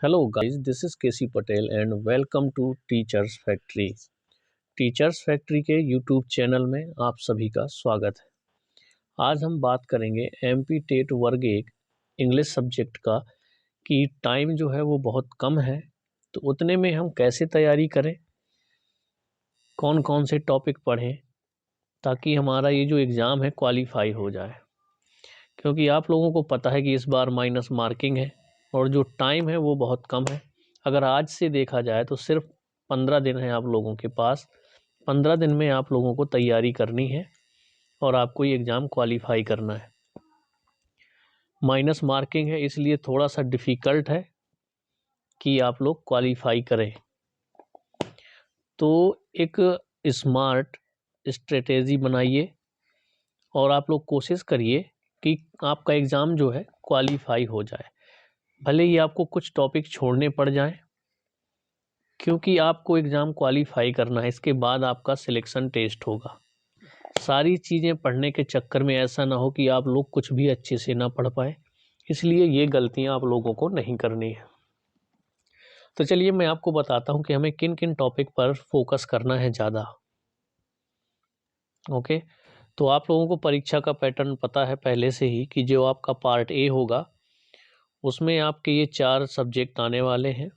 Hello guys, this is KC Patel and welcome to Teachers Factory। Teachers factory के YouTube channel में आप सभी का स्वागत है। आज हम बात करेंगे एमपी टेट वर्ग 1 इंग्लिश सब्जेक्ट का कि टाइम जो है वो बहुत कम है, तो उतने में हम कैसे तैयारी करें, कौन कौन से टॉपिक पढ़ें ताकि हमारा ये जो एग्ज़ाम है क्वालिफाई हो जाए। क्योंकि आप लोगों को पता है कि इस बार माइनस मार्किंग है और जो टाइम है वो बहुत कम है। अगर आज से देखा जाए तो सिर्फ 15 दिन है आप लोगों के पास। 15 दिन में आप लोगों को तैयारी करनी है और आपको ये एग्ज़ाम क्वालिफाई करना है। माइनस मार्किंग है इसलिए थोड़ा सा डिफ़िकल्ट है कि आप लोग क्वालिफाई करें। तो एक स्मार्ट स्ट्रेटेजी बनाइए और आप लोग कोशिश करिए कि आपका एग्ज़ाम जो है क्वालिफाई हो जाए। भले ही आपको कुछ टॉपिक छोड़ने पड़ जाएं, क्योंकि आपको एग्ज़ाम क्वालिफाई करना है। इसके बाद आपका सिलेक्शन टेस्ट होगा। सारी चीज़ें पढ़ने के चक्कर में ऐसा ना हो कि आप लोग कुछ भी अच्छे से ना पढ़ पाए, इसलिए ये गलतियां आप लोगों को नहीं करनी है। तो चलिए मैं आपको बताता हूं कि हमें किन किन टॉपिक पर फोकस करना है ज़्यादा। ओके, तो आप लोगों को परीक्षा का पैटर्न पता है पहले से ही कि जो आपका पार्ट ए होगा उसमें आपके ये 4 सब्जेक्ट आने वाले हैं।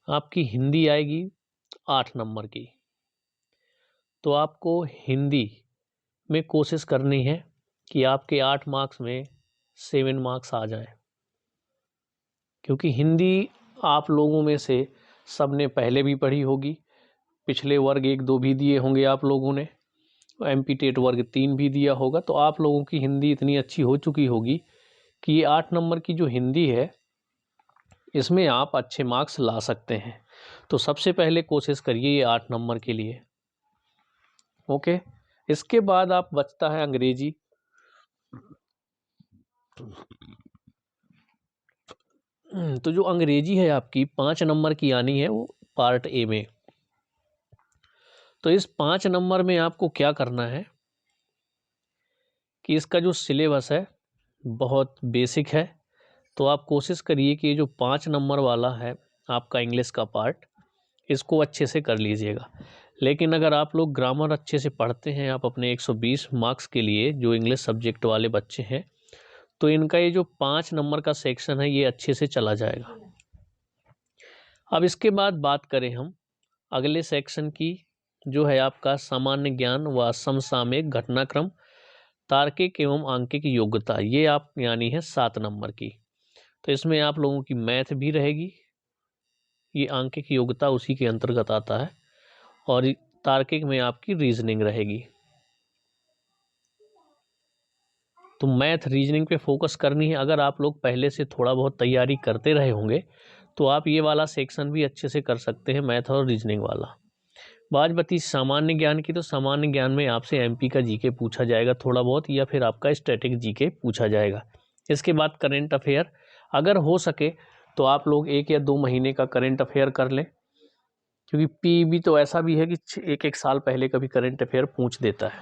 आपकी हिंदी आएगी 8 नंबर की, तो आपको हिंदी में कोशिश करनी है कि आपके 8 मार्क्स में 7 मार्क्स आ जाएं। क्योंकि हिंदी आप लोगों में से सब ने पहले भी पढ़ी होगी, पिछले वर्ग 1-2 भी दिए होंगे आप लोगों ने, एमपी टेट वर्ग 3 भी दिया होगा। तो आप लोगों की हिंदी इतनी अच्छी हो चुकी होगी कि ये 8 नंबर की जो हिंदी है इसमें आप अच्छे मार्क्स ला सकते हैं। तो सबसे पहले कोशिश करिए ये 8 नंबर के लिए। ओके, इसके बाद आप बचता है अंग्रेजी। तो जो अंग्रेजी है आपकी 5 नंबर की आनी है वो पार्ट ए में। तो इस 5 नंबर में आपको क्या करना है कि इसका जो सिलेबस है बहुत बेसिक है। तो आप कोशिश करिए कि ये जो 5 नंबर वाला है आपका इंग्लिश का पार्ट, इसको अच्छे से कर लीजिएगा। लेकिन अगर आप लोग ग्रामर अच्छे से पढ़ते हैं, आप अपने 120 मार्क्स के लिए जो इंग्लिश सब्जेक्ट वाले बच्चे हैं, तो इनका ये जो 5 नंबर का सेक्शन है ये अच्छे से चला जाएगा। अब इसके बाद बात करें हम अगले सेक्शन की, जो है आपका सामान्य ज्ञान व समसामयिक घटनाक्रम, तार्किक एवं आंकिक योग्यता। ये आप यानी है 7 नंबर की। तो इसमें आप लोगों की मैथ भी रहेगी, ये आंकिक योग्यता उसी के अंतर्गत आता है, और तार्किक में आपकी रीजनिंग रहेगी। तो मैथ रीजनिंग पे फोकस करनी है। अगर आप लोग पहले से थोड़ा बहुत तैयारी करते रहे होंगे तो आप ये वाला सेक्शन भी अच्छे से कर सकते हैं, मैथ और रीजनिंग वाला। बात बती सामान्य ज्ञान की, तो सामान्य ज्ञान में आपसे एमपी का जीके पूछा जाएगा थोड़ा बहुत, या फिर आपका स्टैटिक जीके पूछा जाएगा। इसके बाद करेंट अफेयर, अगर हो सके तो आप लोग 1 या 2 महीने का करेंट अफेयर कर लें, क्योंकि पीईबी तो ऐसा भी है कि 1-1 साल पहले का भी करेंट अफेयर पूछ देता है।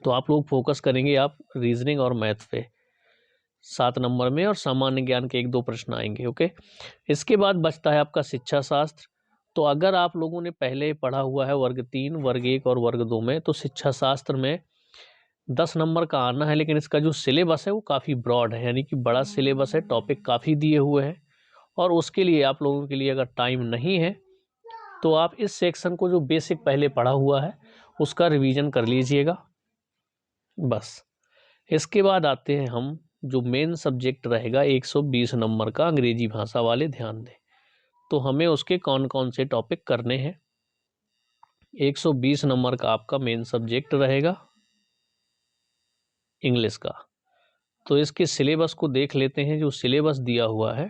तो आप लोग फोकस करेंगे आप रीजनिंग और मैथ पे 7 नंबर में, और सामान्य ज्ञान के 1-2 प्रश्न आएंगे। ओके, इसके बाद बचता है आपका शिक्षा शास्त्र। तो अगर आप लोगों ने पहले पढ़ा हुआ है वर्ग 3, वर्ग 1 और वर्ग 2 में, तो शिक्षा शास्त्र में 10 नंबर का आना है। लेकिन इसका जो सिलेबस है वो काफ़ी ब्रॉड है, यानी कि बड़ा सिलेबस है, टॉपिक काफ़ी दिए हुए हैं। और उसके लिए आप लोगों के लिए अगर टाइम नहीं है तो आप इस सेक्शन को जो बेसिक पहले पढ़ा हुआ है उसका रिवीजन कर लीजिएगा बस। इसके बाद आते हैं हम जो मेन सब्जेक्ट रहेगा 120 नंबर का अंग्रेजी भाषा वाले, ध्यान दें। तो हमें उसके कौन कौन से टॉपिक करने हैं। 120 नंबर का आपका मेन सब्जेक्ट रहेगा इंग्लिश का। तो इसके सिलेबस को देख लेते हैं। जो सिलेबस दिया हुआ है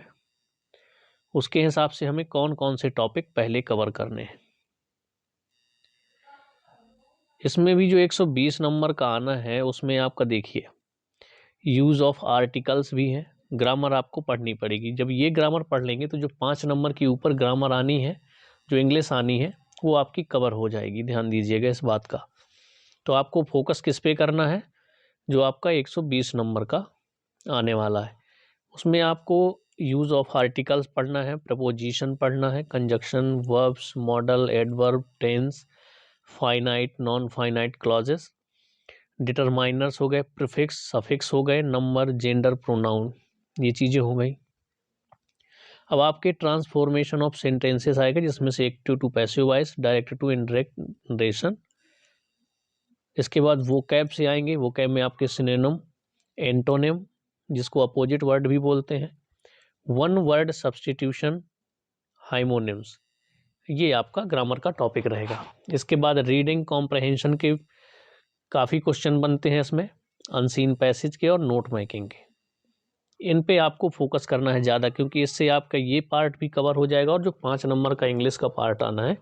उसके हिसाब से हमें कौन कौन से टॉपिक पहले कवर करने हैं। इसमें भी जो 120 नंबर का आना है उसमें आपका देखिए यूज़ ऑफ आर्टिकल्स भी है, ग्रामर आपको पढ़नी पड़ेगी। जब ये ग्रामर पढ़ लेंगे तो जो 5 नंबर के ऊपर ग्रामर आनी है, जो इंग्लिश आनी है, वो आपकी कवर हो जाएगी। ध्यान दीजिएगा इस बात का। तो आपको फोकस किस पे करना है, जो आपका 120 नंबर का आने वाला है उसमें आपको यूज़ ऑफ आर्टिकल्स पढ़ना है, प्रपोजिशन पढ़ना है, conjunction, verbs, modal, adverb, tense, finite, non finite clauses, determiners हो गए, प्रीफिक्स, सफिक्स हो गए, नंबर, जेंडर, प्रोनाउन, ये चीज़ें हो गई। अब आपके ट्रांसफॉर्मेशन ऑफ सेंटेंसेस आएगा, जिसमें से active to passive voice, direct to indirect narration. इसके बाद वोकैब से आएंगे। वोकैब में आपके सिनोनिम, एंटोनिम, जिसको अपोजिट वर्ड भी बोलते हैं, वन वर्ड सब्स्टिट्यूशन, हाइमोनिम्स, ये आपका ग्रामर का टॉपिक रहेगा। इसके बाद रीडिंग कॉम्प्रहेंशन के काफ़ी क्वेश्चन बनते हैं इसमें, अनसीन पैसेज के और नोट मेकिंग के। इन पे आपको फोकस करना है ज़्यादा, क्योंकि इससे आपका ये पार्ट भी कवर हो जाएगा और जो 5 नंबर का इंग्लिश का पार्ट आना है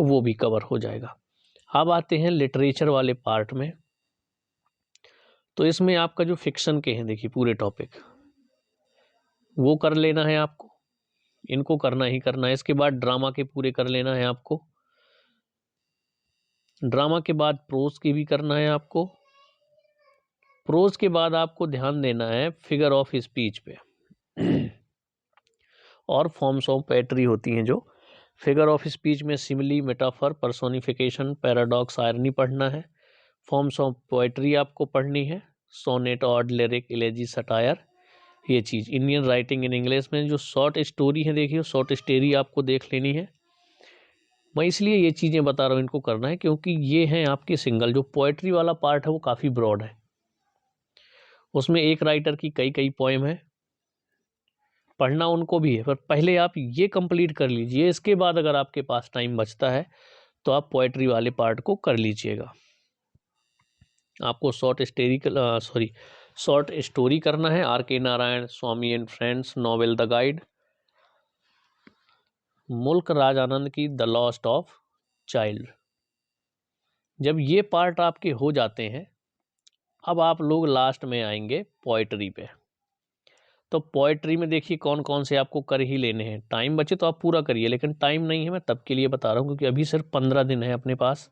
वो भी कवर हो जाएगा। अब आते हैं लिटरेचर वाले पार्ट में। तो इसमें आपका जो फिक्शन के हैं, देखिए पूरे टॉपिक वो कर लेना है आपको, इनको करना ही करना है। इसके बाद ड्रामा के पूरे कर लेना है आपको। ड्रामा के बाद प्रोज की भी करना है आपको। प्रोज के बाद आपको ध्यान देना है फिगर ऑफ स्पीच पे और फॉर्म्स ऑफ पोएट्री होती हैं। जो फिगर ऑफ स्पीच में simile, metaphor, personification, paradox, irony पढ़ना है। फॉर्म्स ऑफ पोएट्री आपको पढ़नी है, sonnet, ode, lyric, elegy, satire, ये चीज़। इंडियन राइटिंग इन इंग्लिश में जो शॉर्ट स्टोरी है, देखिए शॉर्ट स्टोरी आपको देख लेनी है। मैं इसलिए ये चीज़ें बता रहा हूँ, इनको करना है क्योंकि ये हैं आपकी सिंगल। जो पोएट्री वाला पार्ट है वो काफ़ी ब्रॉड है, उसमें एक राइटर की कई कई पोएम है, पढ़ना उनको भी है, पर पहले आप ये कंप्लीट कर लीजिए। इसके बाद अगर आपके पास टाइम बचता है तो आप पोएट्री वाले पार्ट को कर लीजिएगा। आपको शॉर्ट स्टोरी करना है, R K Narayan, Swami and friends, novel the guide, Mulk Raj आनंद की द लॉस्ट ऑफ चाइल्ड। जब ये पार्ट आपके हो जाते हैं, अब आप लोग लास्ट में आएंगे पोएट्री पे। तो पोएट्री में देखिए कौन कौन से आपको कर ही लेने हैं। टाइम बचे तो आप पूरा करिए, लेकिन टाइम नहीं है, मैं तब के लिए बता रहा हूँ क्योंकि अभी सिर्फ 15 दिन है अपने पास,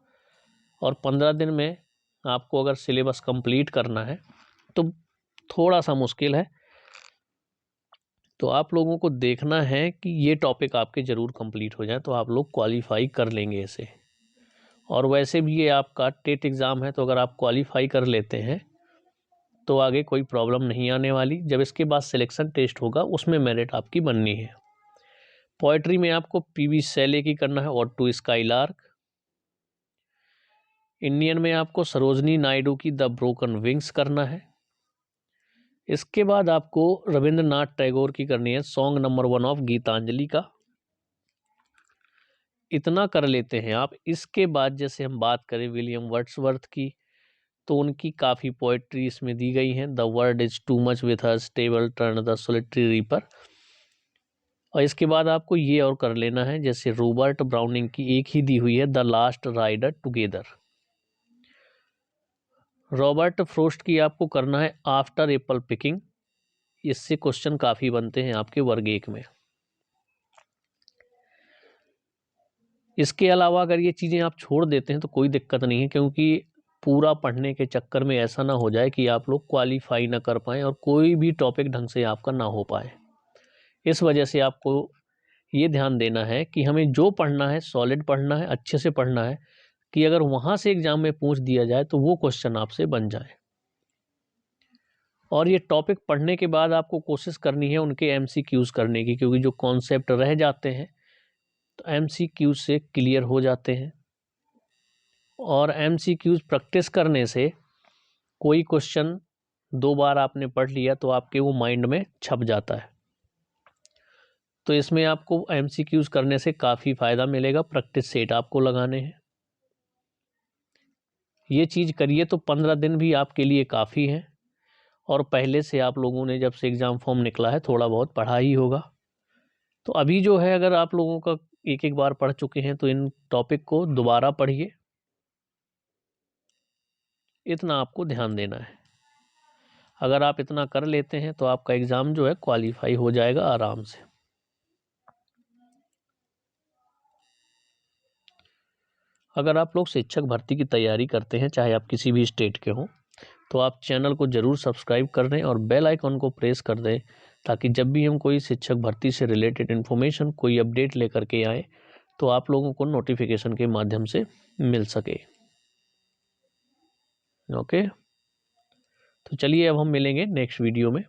और 15 दिन में आपको अगर सिलेबस कंप्लीट करना है तो थोड़ा सा मुश्किल है। तो आप लोगों को देखना है कि ये टॉपिक आपके ज़रूर कंप्लीट हो जाए, तो आप लोग क्वालिफाई कर लेंगे इसे। और वैसे भी ये आपका टेट एग्ज़ाम है, तो अगर आप क्वालिफाई कर लेते हैं तो आगे कोई प्रॉब्लम नहीं आने वाली। जब इसके बाद सिलेक्शन टेस्ट होगा उसमें मेरिट आपकी बननी है। पोएट्री में आपको पीवी शैले की करना है, और टू स्काईलार्क। इंडियन में आपको सरोजनी नायडू की द ब्रोकन विंग्स करना है। इसके बाद आपको रविंद्रनाथ टैगोर की करनी है, सॉन्ग नंबर 1 ऑफ गीतांजलि का। इतना कर लेते हैं आप। इसके बाद जैसे हम बात करें विलियम वर्ड्सवर्थ की, तो उनकी काफ़ी पोएट्री इसमें दी गई हैं। The word is too much with us, table turn, the solitary reaper. और इसके बाद आपको ये और कर लेना है, जैसे रॉबर्ट ब्राउनिंग की एक ही दी हुई है, the last rider together. Robert Frost की आपको करना है आफ्टर एप्पल पिकिंग। इससे क्वेश्चन काफ़ी बनते हैं आपके वर्ग 1 में। इसके अलावा अगर ये चीज़ें आप छोड़ देते हैं तो कोई दिक्कत नहीं है, क्योंकि पूरा पढ़ने के चक्कर में ऐसा ना हो जाए कि आप लोग क्वालिफाई ना कर पाएँ और कोई भी टॉपिक ढंग से आपका ना हो पाए। इस वजह से आपको ये ध्यान देना है कि हमें जो पढ़ना है सॉलिड पढ़ना है, अच्छे से पढ़ना है, कि अगर वहाँ से एग्ज़ाम में पूछ दिया जाए तो वो क्वेश्चन आपसे बन जाए। और ये टॉपिक पढ़ने के बाद आपको कोशिश करनी है उनके एमसीक्यूज़ करने की, क्योंकि जो कॉन्सेप्ट रह जाते हैं तो एमसीक्यूज़ से क्लियर हो जाते हैं। और एमसीक्यूज़ प्रैक्टिस करने से कोई क्वेश्चन 2 बार आपने पढ़ लिया तो आपके वो माइंड में छप जाता है। तो इसमें आपको एमसीक्यूज़ करने से काफ़ी फ़ायदा मिलेगा। प्रैक्टिस सेट आपको लगाने हैं। ये चीज़ करिए तो 15 दिन भी आपके लिए काफ़ी है। और पहले से आप लोगों ने जब से एग्ज़ाम फॉर्म निकला है थोड़ा बहुत पढ़ा ही होगा। तो अभी जो है, अगर आप लोगों का एक एक बार पढ़ चुके हैं तो इन टॉपिक को दोबारा पढ़िए। इतना आपको ध्यान देना है। अगर आप इतना कर लेते हैं तो आपका एग्ज़ाम जो है क्वालिफाई हो जाएगा आराम से। अगर आप लोग शिक्षक भर्ती की तैयारी करते हैं, चाहे आप किसी भी स्टेट के हों, तो आप चैनल को ज़रूर सब्सक्राइब कर दें और बेल आइकन को प्रेस कर दें, ताकि जब भी हम कोई शिक्षक भर्ती से रिलेटेड इन्फॉर्मेशन, कोई अपडेट लेकर के आए तो आप लोगों को नोटिफिकेशन के माध्यम से मिल सके। ओके, तो चलिए अब हम मिलेंगे नेक्स्ट वीडियो में।